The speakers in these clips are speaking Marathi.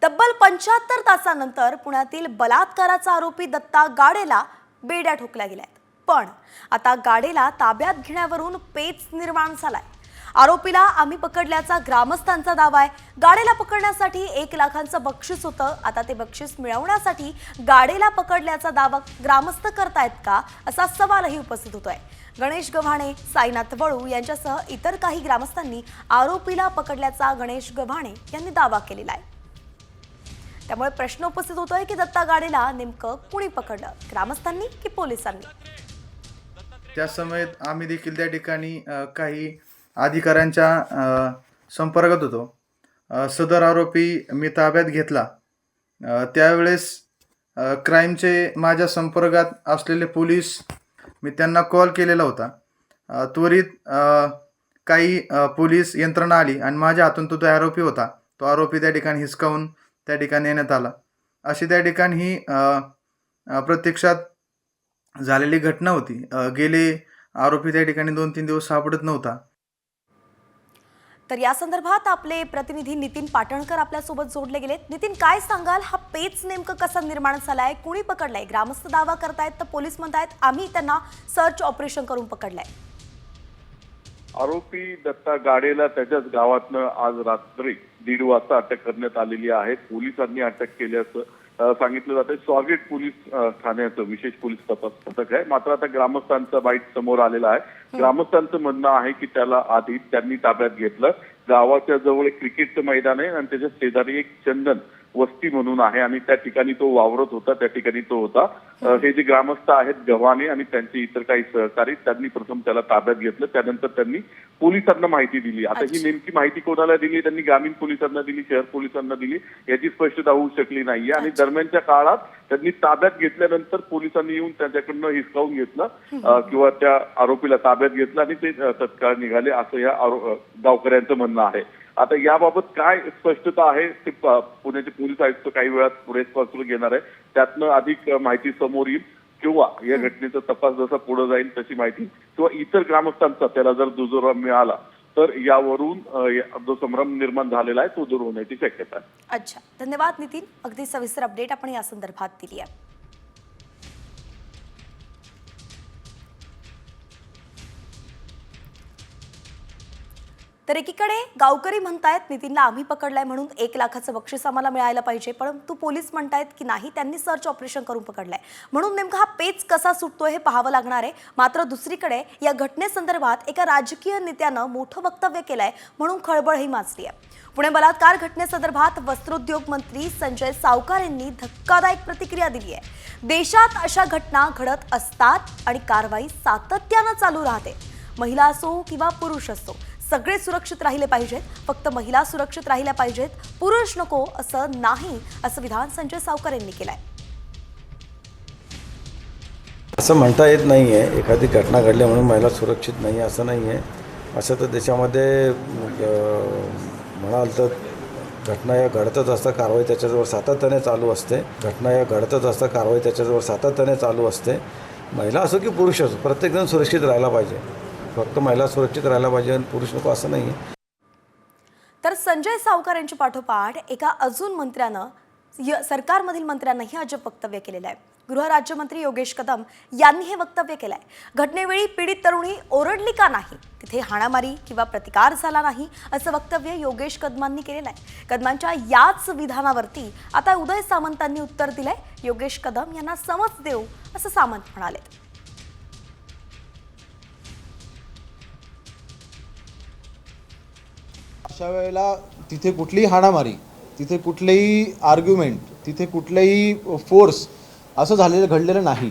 तब्बल 75 तासानंतर पुण्यातील बलात्काराचा आरोपी दत्ता गाडेला बेड्या ठोकल्या गेल्यात। पण आता गाडेला ताब्यात घेण्यावरून पेच निर्माण झालाय। आरोपीला आम्ही पकडल्याचा ग्रामस्थांचा दावा आहे। गाडेला पकडण्यासाठी 1 लाखांचं बक्षीस होतं। आता ते बक्षीस मिळवण्यासाठी गाडेला पकडल्याचा दावा ग्रामस्थ करतायत का, असा सवालही उपस्थित होतोय। गणेश गव्हाणे, साईनाथ वळू यांच्यासह इतर काही ग्रामस्थांनी आरोपीला पकडल्याचा गणेश गव्हाणे यांनी दावा केलेला आहे। त्यामुळे प्रश्न उपस्थित होतोय की दत्ता गाडेला नेमकं कुणी पकडलं, ग्रामस्थांनी की पोलिसांनी? त्या समयात आम्ही देखील त्या ठिकाणी काही अधिकाऱ्यांच्या संपर्कात होतो। सदर आरोपी मी ताब्यात घेतला। त्यावेळेस क्राईमचे माझ्या संपर्कात असलेले पोलीस मी त्यांना कॉल केलेला होता। त्वरित काही पोलीस यंत्रणा आली आणि माझ्या हातून तो आरोपी होता, तो आरोपी त्या ठिकाणी हिसकावून त्या ठिकाणी नेण्यात आला। अशी त्या ठिकाणी ही प्रत्यक्षात झालेली घटना होती। गेले आरोपी त्या ठिकाणी 2-3 दिवस सापडत नव्हता। तर या संदर्भात आपले प्रतिनिधी नितीन पाटणकर आपल्यासोबत जोडले गेलेत। नितीन, काय सांगाल, हा पेच नेमकं कसा निर्माण झालाय, कुणी पकडलाय? ग्रामस्थ दावा करतायत तर पोलीस म्हणतायत आम्ही त्यांना सर्च ऑपरेशन करून पकडलाय। आरोपी दत्ता गाडेला त्याच्याच गावातनं आज रात्री 1:30 वाजता अटक करण्यात आलेली आहे। पोलिसांनी अटक केल्याचं सांगितलं जातं। स्वागत पोलीस ठाण्याचं विशेष पोलीस तपास पथक आहे। मात्र आता ग्रामस्थांचा बाईट समोर आलेला आहे। ग्रामस्थांचं म्हणणं आहे की त्याला आधी त्यांनी ताब्यात घेतलं। गावाच्या जवळ एक क्रिकेटचं मैदान आहे आणि त्याच्या शेजारी एक चंदन वस्ती म्हणून आहे आणि त्या ठिकाणी तो वावरत होता, त्या ठिकाणी तो होता। हे जे ग्रामस्थ आहेत गव्हाणे आणि त्यांचे इतर काही सहकारी, त्यांनी प्रथम त्याला ताब्यात घेतलं। त्यानंतर त्यांनी पोलिसांना माहिती दिली। आता ही नेमकी माहिती कोणाला दिली, त्यांनी ग्रामीण पोलिसांना दिली, शहर पोलिसांना दिली, याची स्पष्टता होऊ शकली नाहीये। आणि दरम्यानच्या काळात त्यांनी ताब्यात घेतल्यानंतर पोलिसांनी येऊन त्याच्याकडनं हिसकावून घेतलं किंवा त्या आरोपीला ताब्यात घेतलं आणि ते तत्काळ निघाले, असं या गावकऱ्यांचं म्हणणं आहे। आता याबाबत काय स्पष्टता आहे ते पुण्याचे पोलीस आयुक्त काही वेळात पुढे स्पष्ट घेणार आहे। त्यातनं अधिक माहिती समोर येईल किंवा या घटनेचा तपास जसा पुढे जाईल तशी माहिती किंवा इतर ग्रामस्थांचा त्याला जर दुजोरा मिळाला तर यावरून जो संभ्रम निर्माण झालेला आहे तो दूर होण्याची शक्यता आहे। अच्छा, धन्यवाद नितीन। अगदी सविस्तर अपडेट आपण या संदर्भात दिली आहे। तर एकीकडे गावकरी म्हणतायत नितीनला आम्ही पकडलाय म्हणून 1 लाखाचं बक्षीस आम्हाला मिळायला पाहिजे, परंतु पोलीस म्हणतायत की नाही, त्यांनी सर्च ऑपरेशन करून पकडलाय। म्हणून नेमका हा पेच कसा सुटतोय हे पाहावं लागणार आहे। मात्र दुसरीकडे या घटनेसंदर्भात एका राजकीय नेत्यानं मोठं वक्तव्य केलंय म्हणून खळबळही माजली आहे। पुणे बलात्कार घटनेसंदर्भात वस्त्रोद्योग मंत्री संजय सावकार यांनी धक्कादायक प्रतिक्रिया दिली आहे। देशात अशा घटना घडत असतात आणि कारवाई सातत्यानं चालू राहते। महिला असो किंवा पुरुष असो, सगळे सुरक्षित राहिले पाहिजेत। फक्त महिला सुरक्षित राहिल्या पाहिजेत, पुरुष नको असं नाही, असं विधान संजय सावकार यांनी केलंय। असं म्हणता येत नाही आहे एखादी घटना घडली म्हणून महिला सुरक्षित नाही असं नाही आहे। असं तर देशामध्ये म्हणाल तर घटना या घडतच असतं, कारवाई त्याच्याजवळ सातत्याने चालू असते। घटना या घडतच असतं, कारवाई त्याच्याजवळ सातत्याने चालू असते। महिला असो की पुरुष असो, प्रत्येकजण सुरक्षित राहायला पाहिजे। फक्त महिला सुरक्षित राहायला पाहिजे आणि पुरुष नको असं नाही आहे। तर संजय सावकार यांच्या पाठोपाठ एका अजून मंत्र्यानं सरकारमधील मंत्र्यांनाही अजब वक्तव्य केलेलं आहे। गृहराज्यमंत्री योगेश कदम यांनी हे वक्तव्य केलंय। घटनेवेळी पीडित तरुणी ओरडली का नाही, तिथे हाणामारी किंवा प्रतिकार झाला नाही, असं वक्तव्य योगेश कदमांनी केलेलं आहे। कदमांच्या याच विधानावरती आता उदय सामंतांनी उत्तर दिलंय। योगेश कदम यांना समज देऊ असं सामंत म्हणाले। अशा वेळेला तिथे कुठलीही हाणामारी, तिथे कुठलेही आर्ग्युमेंट, तिथे कुठलेही फोर्स असं घडलेलं नाही।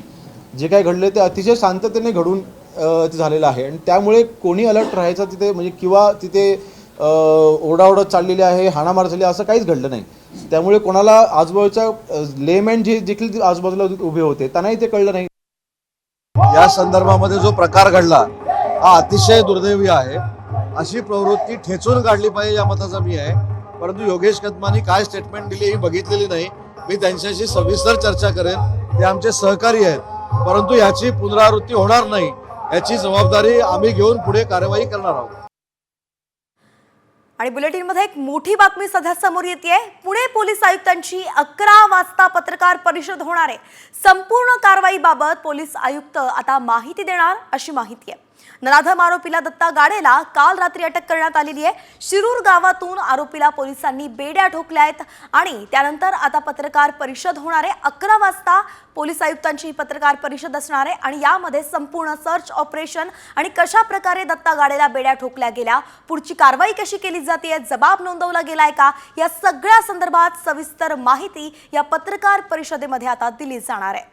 जे काही घडले ते अतिशय शांततेने घडून ते झालेलं आहे आणि त्यामुळे कोणी अलर्ट राहायचं तिथे म्हणजे किंवा तिथे ओरडाओरड चाललेली आहे, हाणामार झाली असं काहीच घडलं नाही। त्यामुळे कोणाला आजूबाजूच्या लेमॅन जे देखील आजूबाजूला उभे होते त्यांनाही ते कळलं नाही। या संदर्भामध्ये जो प्रकार घडला हा अतिशय दुर्दैवी आहे। अशी प्रवृत्ती ठेचून काढली पाहिजे या मताचा मी आहे। परंतु योगेश कदमांनी काय स्टेटमेंट दिली ही बघितलेली नाही। मी त्यांच्याशी सविस्तर चर्चा करेन, ते आमचे सहकारी आहेत, परंतु याची पुनरावृत्ती होणार नाही याची जबाबदारी आम्ही घेऊन पुढे कार्यवाही करणार आहोत। आणि बुलेटिनमध्ये एक मोठी बातमी सध्या समोर येते. पुणे पोलीस आयुक्तांची 11 वाजता पत्रकार परिषद होणार आहे. संपूर्ण कारवाईबाबत पोलीस आयुक्त आता माहिती देणार अशी माहिती आहे. नराधम आरोपीला दत्ता गाडेला काल रात्री अटक करण्यात आलेली आहे. शिरूर गावातून आरोपीला पोलिसांनी बेड्या ठोकल्या आहेत आणि त्यानंतर आता पत्रकार परिषद होणार आहे. 11 वाजता पोलीस आयुक्तांची ही पत्रकार परिषद असणार आहे आणि यामध्ये संपूर्ण सर्च ऑपरेशन आणि कशा प्रकारे दत्ता गाडेला बेड्या ठोकल्या गेल्या, पुढची कारवाई कशी केली जाते, जबाब नोंदवला गेलाय का, या सगळ्या संदर्भात सविस्तर माहिती या पत्रकार परिषदेमध्ये आता दिली जाणार आहे.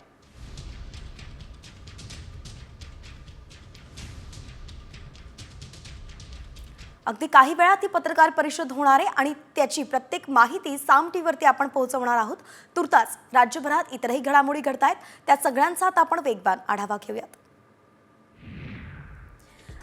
अगदी काही वेळात ही पत्रकार परिषद होणार आहे आणि त्याची प्रत्येक माहिती साम टीव्हीवरती आपण पोहोचवणार आहोत. तुर्तास राज्यभरात इतरही घडामोडी घडतायत, त्या सगळ्यांचा आता आपण वेगवान आढावा घेऊयात.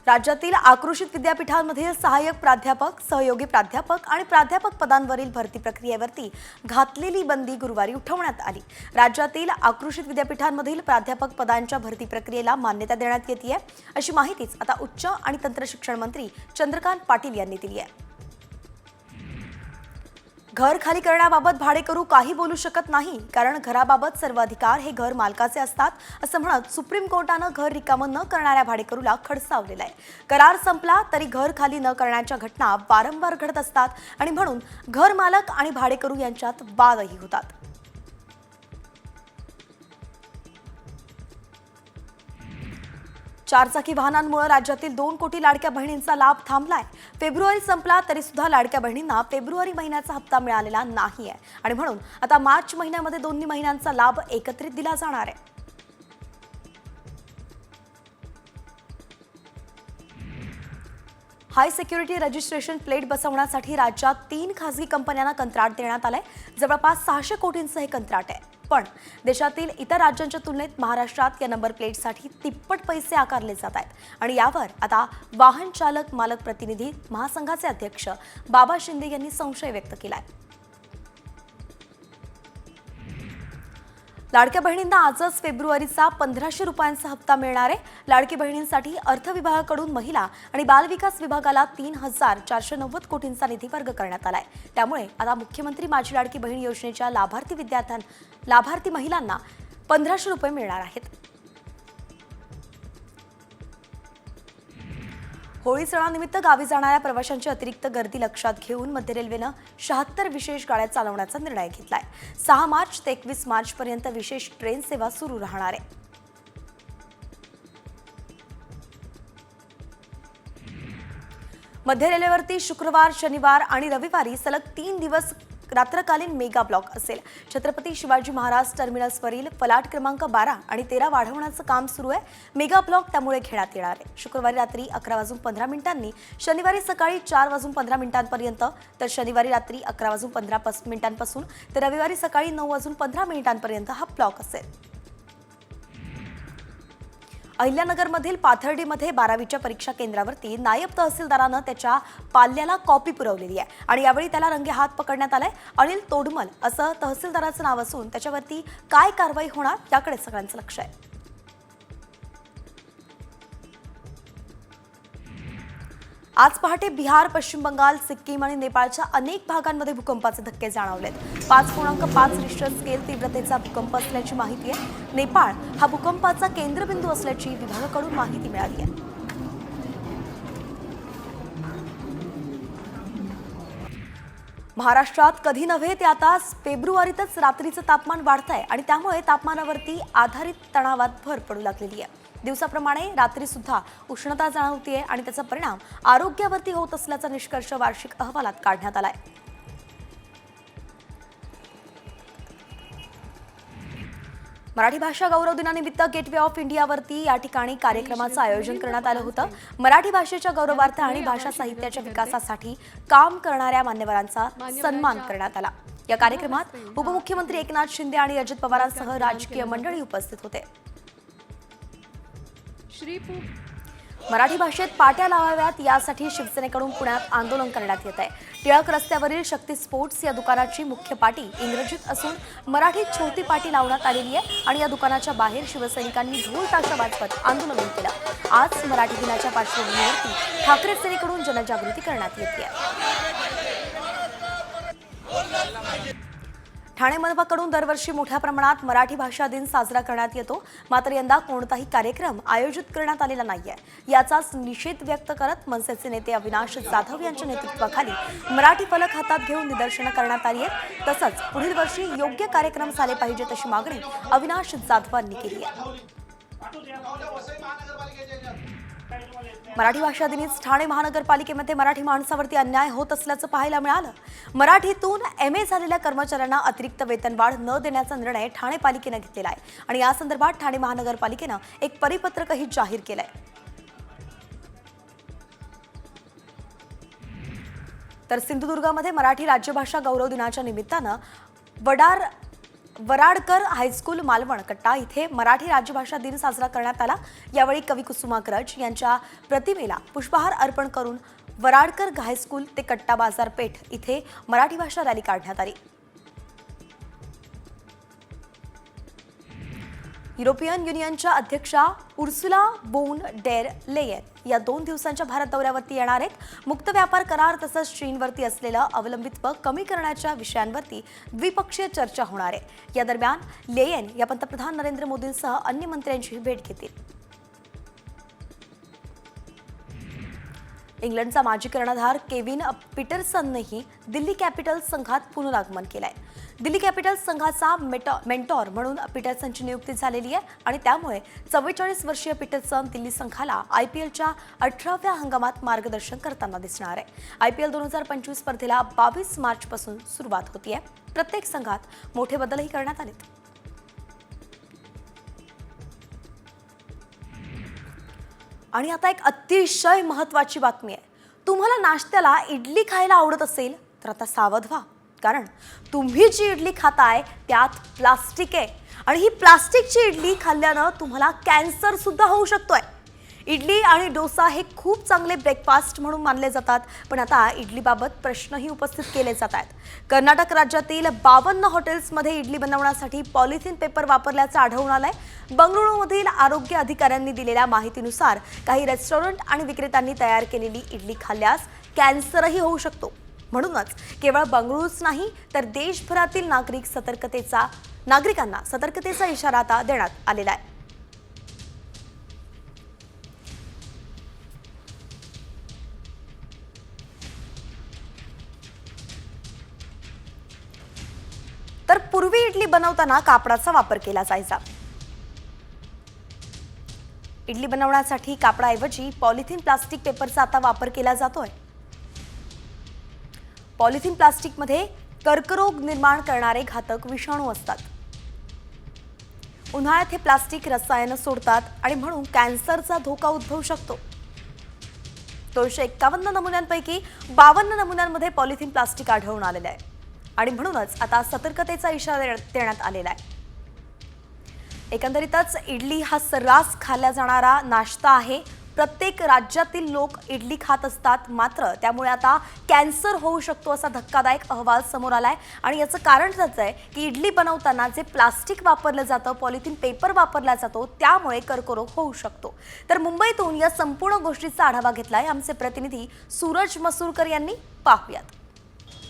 राज्यातील आक्रोशित विद्यापीठांमधील सहाय्यक प्राध्यापक, सहयोगी प्राध्यापक आणि प्राध्यापक पदांवरील भरती प्रक्रियेवरती घातलेली बंदी गुरुवारी उठवण्यात आली. राज्यातील आक्रोशित विद्यापीठांमधील प्राध्यापक पदांच्या भरती प्रक्रियेला मान्यता देण्यात येते अशी माहितीच आता उच्च आणि तंत्र शिक्षण मंत्री चंद्रकांत पाटील यांनी दिली आहे. घर खाली करण्याबाबत भाडेकरू काही बोलू शकत नाही, कारण घराबाबत सर्व अधिकार हे घर मालकाचे असतात असं म्हणत सुप्रीम कोर्टानं घर रिकामं न करणाऱ्या भाडेकरूला खडसावलेलं आहे. करार संपला तरी घर खाली न करण्याच्या घटना वारंवार घडत असतात आणि म्हणून घर मालक आणि भाडेकरू यांच्यात वादही होतात. चारचाकी वाहनांमुळे राज्यातील 2 कोटी लाडक्या बहिणींचा लाभ थांबलाय. फेब्रुवारी संपला तरी सुद्धा लाडक्या बहिणींना फेब्रुवारी महिन्याचा हप्ता मिळालेला नाहीये आणि म्हणून आता मार्च महिन्यामध्ये दोन्ही महिन्यांचा लाभ एकत्रित दिला जाणार आहे. हाय सिक्युरिटी रजिस्ट्रेशन प्लेट बसवण्यासाठी राज्यात 3 खासगी कंपन्यांना कंत्राट देण्यात आलंय. जवळपास 600 कोटींचं हे कंत्राट आहे. पण देशातील इतर राज्यांच्या तुलनेत महाराष्ट्रात या नंबर प्लेटसाठी तिप्पट पैसे आकारले जात आहेत आणि यावर आता वाहन चालक मालक प्रतिनिधी महासंघाचे अध्यक्ष बाबा शिंदे यांनी संशय व्यक्त केलाय. लाडक्या बहिणींना आजच फेब्रुवारीचा 1500 रुपयांचा हप्ता मिळणार आहे. लाडकी बहिणींसाठी अर्थ विभागाकडून महिला आणि बालविकास विभागाला 3490 कोटींचा निधी वर्ग करण्यात आलाय. त्यामुळे आता मुख्यमंत्री माझी लाडकी बहीण योजनेच्या लाभार्थी महिलांना 1500 रुपये मिळणार आहेत. होळी सणानिमित्त गावी जाणाऱ्या प्रवाशांची अतिरिक्त गर्दी लक्षात घेऊन मध्य रेल्वेनं 76 विशेष गाड्या चालवण्याचा निर्णय घेतलाय. 6 मार्च ते 21 मार्चपर्यंत विशेष ट्रेन सेवा सुरू राहणार आहे. मध्य रेल्वेवरती शुक्रवार, शनिवार आणि रविवारी सलग 3 दिवस रात्रकालीन मेगा ब्लॉक असेल. छत्रपती शिवाजी महाराज टर्मिनसवरील फलाट क्रमांक 12 आणि 13 वाढवण्याचं काम सुरू आहे. मेगा ब्लॉक त्यामुळे घेण्यात येणार आहे. शुक्रवारी रात्री 11:15 शनिवारी सकाळी 4:15 तर शनिवारी रात्री 11:15 तर रविवारी सकाळी 9:15 हा ब्लॉक असेल. अहिल्यानगरमधील पाथर्डीमध्ये 12वीच्या परीक्षा केंद्रावरती नायब तहसीलदारानं त्याच्या पाल्याला कॉपी पुरवलेली आहे आणि यावेळी त्याला रंगेहात पकडण्यात आलाय. अनिल तोडमल असं तहसीलदाराचं नाव असून त्याच्यावरती काय कारवाई होणार याकडे सगळ्यांचं लक्ष आहे. आज पहाटे बिहार, पश्चिम बंगाल, सिक्कीम आणि नेपाळच्या अनेक भागांमध्ये भूकंपाचे धक्के जाणवलेत. 5.5 रिश्टर स्केल तीव्रतेचा भूकंप असल्याची माहिती आहे. नेपाळ हा भूकंपाचा केंद्रबिंदू असल्याची विभागाकडून माहिती मिळाली आहे. महाराष्ट्रात कधी नव्हे ते आता फेब्रुवारीतच रात्रीचं तापमान वाढतंय आणि त्यामुळे तापमानावरती आधारित तणावात भर पडू लागलेली आहे. दिवसाप्रमाणे रात्री सुद्धा उष्णता जाणवतीये आणि त्याचा परिणाम आरोग्यावरती होत असल्याचा निष्कर्ष वार्षिक अहवालात काढण्यात आलाय. मराठी भाषा गौरव दिनानिमित्त गेटवे ऑफ इंडियावरती या ठिकाणी कार्यक्रमाचं आयोजन करण्यात आलं होतं. मराठी भाषेच्या गौरवार्थ आणि भाषा साहित्याच्या विकासासाठी काम करणाऱ्या मान्यवरांचा सन्मान करण्यात आला. या कार्यक्रमात उपमुख्यमंत्री एकनाथ शिंदे आणि अजित पवारांसह राजकीय मंडळी उपस्थित होते. मराठी भाषेत पाट्या लावाव्यात यासाठी शिवसेनेकडून पुण्यात आंदोलन करण्यात येत आहे. टिळक रस्त्यावरील शक्ती स्पोर्ट्स या दुकानाची मुख्य पाटी इंग्रजीत असून मराठीत छोटी पाटी लावण्यात आलेली आहे आणि या दुकानाच्या बाहेर शिवसैनिकांनी ढोल ताशा वाजवत आंदोलन केलं. आज मराठी दिनाच्या पार्श्वभूमीवरती ठाकरे सेनेकडून जनजागृती करण्यात येते. ठाणे मनपाकडून दरवर्षी मोठ्या प्रमाणात मराठी भाषा दिन साजरा करण्यात येतो, मात्र यंदा कोणताही कार्यक्रम आयोजित करण्यात आलेला नाहीये. याचाच निषेध व्यक्त करत मनसेचे नेते अविनाश जाधव यांच्या नेतृत्वाखाली मराठी फलक हातात घेऊन निदर्शनं करण्यात आली आहेत. तसंच पुढील वर्षी योग्य कार्यक्रम झाले पाहिजेत अशी मागणी अविनाश जाधवांनी केली आहे. मराठी भाषा दिनीच ठाणे महानगरपालिकेमध्ये मराठी माणसावरती अन्याय होत असल्याचं पाहायला मिळालं. मराठीतून MA झालेल्या कर्मचाऱ्यांना अतिरिक्त वेतनवाढ न देण्याचा निर्णय ठाणे पालिकेनं घेतलेला आहे आणि या संदर्भात ठाणे महानगरपालिकेनं एक परिपत्रकही जाहीर केलंय. तर सिंधुदुर्गामध्ये मराठी राज्यभाषा गौरव दिनाच्या निमित्तानं वराडकर हायस्कूल मालवण कट्टा इथे मराठी राज्यभाषा दिन साजरा करण्यात आला. यावेळी कवी कुसुमाग्रज यांच्या प्रतिमेला पुष्पहार अर्पण करून वराडकर हायस्कूल ते कट्टा बाजारपेठ इथे मराठी भाषा रॅली काढण्यात आली. युरोपियन युनियनच्या अध्यक्षा उर्सुला बोन डेर लेयन या 2 दिवसांच्या भारत दौऱ्यावरती येणार आहेत. मुक्त व्यापार करार तसंच चीनवरती असलेलं अवलंबित्व कमी करण्याच्या विषयांवरती द्विपक्षीय चर्चा होणार आहे. या दरम्यान लेयन या पंतप्रधान नरेंद्र मोदींसह अन्य मंत्र्यांची भेट घेतील. इंग्लंडचा माजी कर्णधार केविन पीटरसननेही दिल्ली कॅपिटल्स संघात पुनरागमन केलंय. दिल्ली कॅपिटल्स संघाचा मेंटॉर म्हणून पीटरसनची नियुक्ती झालेली आहे आणि त्यामुळे 44 वर्षीय पीटरसन दिल्ली संघाला IPLच्या 18व्या हंगामात मार्गदर्शन करताना दिसणार आहे. IPL 2025 स्पर्धेला 22 मार्चपासून सुरुवात होतीये. प्रत्येक संघात मोठे बदलही करण्यात आलेत. आणि आता एक अतिशय महत्त्वाची बातमी आहे. तुम्हाला नाश्त्याला इडली खायला आवडत असेल तर आता सावध व्हा, कारण तुम्ही जी इडली खाताय त्यात प्लास्टिक आहे आणि ही प्लास्टिकची इडली खाल्ल्यानं तुम्हाला कॅन्सर सुद्धा होऊ शकतोय. इडली आणि डोसा हे खूप चांगले ब्रेकफास्ट म्हणून मानले जातात, पण आता इडलीबाबत प्रश्नही उपस्थित केले जात आहेत. कर्नाटक राज्यातील 52 हॉटेल्समध्ये इडली बनवण्यासाठी पॉलिथिन पेपर वापरल्याचं आढळून आलंय. बंगळुरूमधील आरोग्य अधिकाऱ्यांनी दिलेल्या माहितीनुसार काही रेस्टॉरंट आणि विक्रेत्यांनी तयार केलेली इडली खाल्ल्यास कॅन्सरही होऊ शकतो. म्हणूनच केवळ बंगळुरूच नाही तर देशभरातील नागरिकांना सतर्कतेचा इशारा आता देण्यात आलेला आहे. तर पूर्वी इडली बनवताना कापडाचा वापर केला जायचा. इडली बनवण्यासाठी कापडाऐवजी पॉलिथिन प्लास्टिक पेपरचा आता वापर केला जातोय. पॉलिथिन प्लास्टिकमध्ये कर्करोग निर्माण करणारे घातक विषाणू असतात. उन्हाळ्यात हे प्लास्टिक रसायनं सोडतात आणि म्हणून कॅन्सरचा धोका उद्भवू शकतो. 251 नमुन्यांपैकी 52 नमुन्यांमध्ये पॉलिथिन प्लास्टिक आढळून आलेलं आहे आणि म्हणूनच आता सतर्कतेचा इशारा देण्यात आलेला आहे. एकंदरीतच इडली हा सर्रास खाल्ला जाणारा नाश्ता आहे. प्रत्येक राज्यातील लोक इडली खात असतात, मात्र त्यामुळे आता कॅन्सर होऊ शकतो असा धक्कादायक अहवाल समोर आलाय आणि याचं कारण असं आहे की इडली बनवताना जे प्लास्टिक वापरलं जातं, पॉलिथिन पेपर वापरला जातो, त्यामुळे कर्करोग होऊ शकतो. तर मुंबईतून या संपूर्ण गोष्टीचा आढावा घेतलाय आमचे प्रतिनिधी सूरज मसूरकर यांनी. पाहूयात.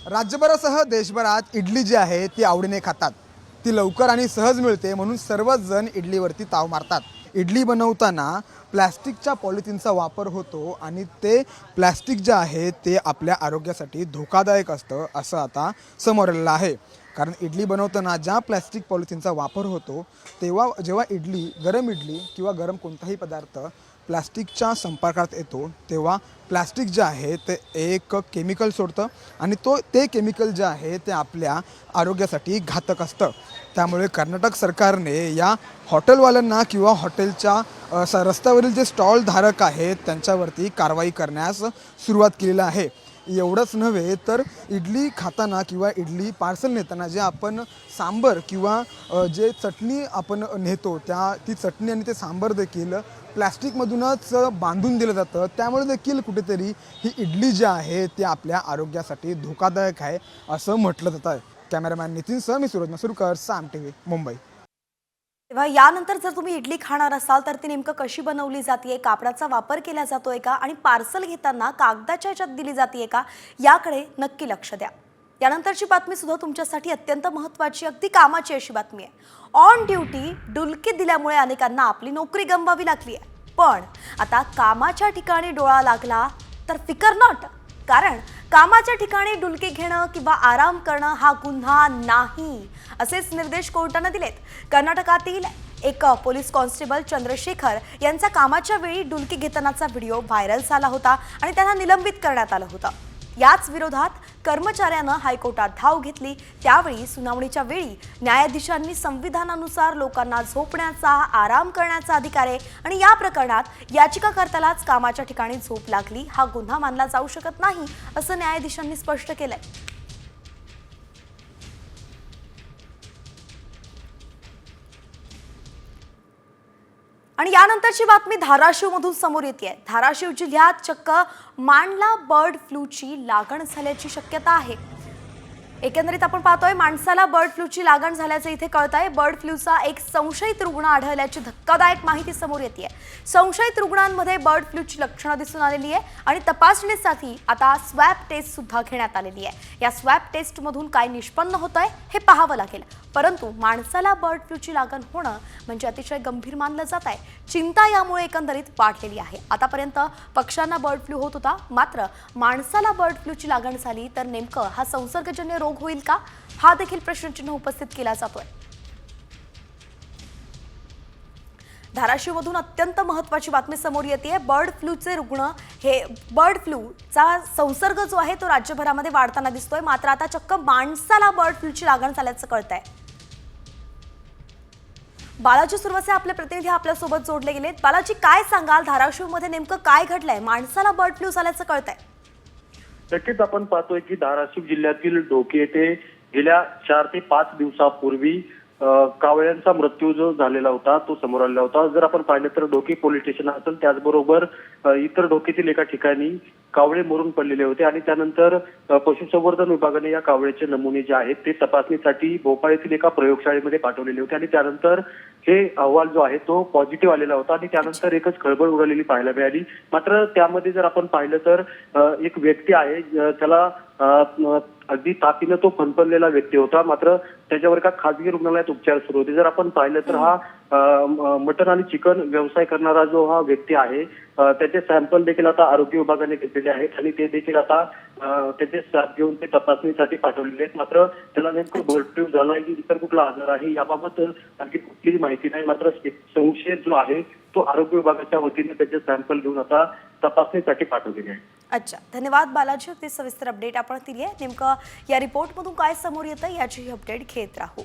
राज्यभरासह देशभरात इडली जी आहे ती आवडीने खातात. ती लवकर आणि सहज मिळते म्हणून सर्वच जण इडलीवरती ताव मारतात. इडली बनवताना प्लॅस्टिकच्या पॉलिथिनचा वापर होतो आणि ते प्लॅस्टिक जे आहे ते आपल्या आरोग्यासाठी धोकादायक असतं असं आता समोर आलेलं आहे. कारण इडली बनवताना ज्या प्लॅस्टिक पॉलिथिनचा वापर होतो तेव्हा जेव्हा गरम इडली किंवा गरम कोणताही पदार्थ प्लास्टिकच्या संपर्कात येतो तेव्हा प्लास्टिक जे आहे ते एक केमिकल सोडतं आणि ते केमिकल जे आहे ते आपल्या आरोग्यासाठी घातक असतं. त्यामुळे कर्नाटक सरकारने या हॉटेलवाल्यांना किंवा हॉटेलच्या रस्त्यावरील जे स्टॉल धारक आहेत त्यांच्यावरती कारवाई करण्यास सुरुवात केलेली आहे. एवढंच नव्हे तर इडली खाताना किंवा इडली पार्सल नेताना जे आपण सांबर किंवा जे चटणी आपण नेतो ती चटणी आणि ते सांबर देखील प्लॅस्टिकमधूनच बांधून दिलं जातं. त्यामुळे देखील कुठेतरी ही इडली जी आहे ती आपल्या आरोग्यासाठी धोकादायक आहे असं म्हटलं जात आहे. कॅमेरामॅन नितीनसह मी सूरज मसूरकर, साम TV, मुंबई. तेव्हा यानंतर जर तुम्ही इडली खाणार असाल तर ती नेमकं कशी बनवली जाते, कापडाचा वापर केला जातोय का आणि पार्सल घेताना कागदाच्या ह्याच्यात दिली जाते का, याकडे नक्की लक्ष द्या. यानंतरची बातमी सुद्धा तुमच्यासाठी अत्यंत महत्त्वाची, अगदी कामाची अशी बातमी आहे. ऑन ड्युटी डुलकी दिल्यामुळे अनेकांना आपली नोकरी गमवावी लागली आहे. पण आता कामाच्या ठिकाणी डोळा लागला तर फिकर नॉट, कारण कामाच्या ठिकाणी डुलकी घेणं किंवा आराम करणं हा गुन्हा नाही, असेच निर्देश कोर्टाने दिलेत. कर्नाटकातील एक पोलीस कॉन्स्टेबल चंद्रशेखर यांचा कामाच्या वेळी डुलकी घेतानाचा व्हिडिओ व्हायरल झाला होता आणि त्यांना निलंबित करण्यात आलं होतं. याच विरोधात कर्मचाऱ्यानं हायकोर्टात धाव घेतली. त्यावेळी सुनावणीच्या वेळी न्यायाधीशांनी संविधानानुसार लोकांना झोपण्याचा, आराम करण्याचा अधिकार आहे आणि या प्रकरणात याचिकाकर्त्यालाच कामाच्या ठिकाणी झोप लागली हा गुन्हा मानला जाऊ शकत नाही, असं न्यायाधीशांनी स्पष्ट केलंय. आणि यानंतरची बातमी धाराशिवमधून समोर येते. धाराशिव जिल्ह्यात चक्क मांडला बर्ड फ्लूची लागण झाल्याची शक्यता आहे. एकंदरीत आपण पाहतोय माणसाला बर्ड फ्लूची लागण झाल्याचं इथे कळत आहे. बर्ड फ्लूचा एक संशयित रुग्ण आढळल्याची धक्कादायक माहिती समोर येते. संशयित रुग्णांमध्ये बर्ड फ्लूची लक्षणं दिसून आलेली आहे आणि तपासणीसाठी आता स्वॅब टेस्ट सुद्धा घेण्यात आलेली आहे. या स्वॅब टेस्टमधून काय निष्पन्न होत आहे हे पाहावं लागेल. परंतु माणसाला बर्ड फ्लूची लागण होणं म्हणजे अतिशय गंभीर मानलं जात आहे. चिंता यामुळे एकंदरीत वाढलेली आहे. आतापर्यंत पक्ष्यांना बर्ड फ्लू होत होता, मात्र माणसाला बर्ड फ्लूची लागण झाली तर नेमकं हा संसर्गजन्य रोग होईल का, हा देखील प्रश्नचिन्ह उपस्थित केला जातोय. धाराशिवमधून अत्यंत महत्त्वाची बातमी समोर येते. बर्ड फ्लूचे रुग्ण हे बर्ड फ्लूचा संसर्ग जो आहे तो राज्यभरामध्ये वाढताना दिसतोय, मात्र आता चक्क माणसाला बर्ड फ्लूची लागण झाल्याचं कळतंय. बालाजी सुरवसे आपले प्रतिनिधी आपल्यासोबत जोडले गेलेत. बालाजी, काय सांगाल, धाराशिवमध्ये नेमकं काय घडलंय? माणसाला बर्ड फ्लू झाल्याचं कळतंय. नक्कीच आपण पाहतोय की धाराशिव जिल्ह्यातील डोके येथे गेल्या 4 ते 5 दिवसापूर्वी कावळ्यांचा मृत्यू जो झालेला होता तो समोर आलेला होता. जर आपण पाहिलं तर डोके पोलीस स्टेशन असेल, त्याचबरोबर इतर डोकेतील एका ठिकाणी कावळे मरून पडलेले होते आणि त्यानंतर पशुसंवर्धन विभागाने या कावळ्याचे नमुने जे आहेत ते तपासणीसाठी भोपाळ येथील एका प्रयोगशाळेमध्ये पाठवलेले होते आणि त्यानंतर हे अहवाल जो आहे तो पॉझिटिव्ह आलेला होता आणि त्यानंतर एकच खळबळ उडालेली पाहायला मिळाली. मात्र त्यामध्ये जर आपण पाहिलं तर एक व्यक्ती आहे, त्याला अगदी तापीनं तो फणफणलेला व्यक्ती होता, मात्र त्याच्यावर एका खासगी रुग्णालयात उपचार सुरू होते. जर आपण पाहिलं तर हा मटण आणि चिकन व्यवसाय करणारा जो हा व्यक्ती आहे त्याचे सॅम्पल देखील आता आरोग्य विभागाने घेतलेले आहेत आणि ते देखील आता त्याचे स्वॅब घेऊन ते तपासणीसाठी पाठवलेले आहेत. मात्र त्याला नेमकं बर्ड फ्लू झाला की इतर कुठला आजार आहे याबाबत आणखी कुठलीही माहिती नाही. मात्र संशय जो आहे तो आरोग्य विभागाच्या वतीने त्याचे सॅम्पल घेऊन आता तपासणीसाठी पाठवलेले आहे. अच्छा, धन्यवाद बालाजी. अगदी सविस्तर अपडेट आपण दिली आहे. नेमकं या रिपोर्टमधून काय समोर येतं याची अपडेट घेत राहू.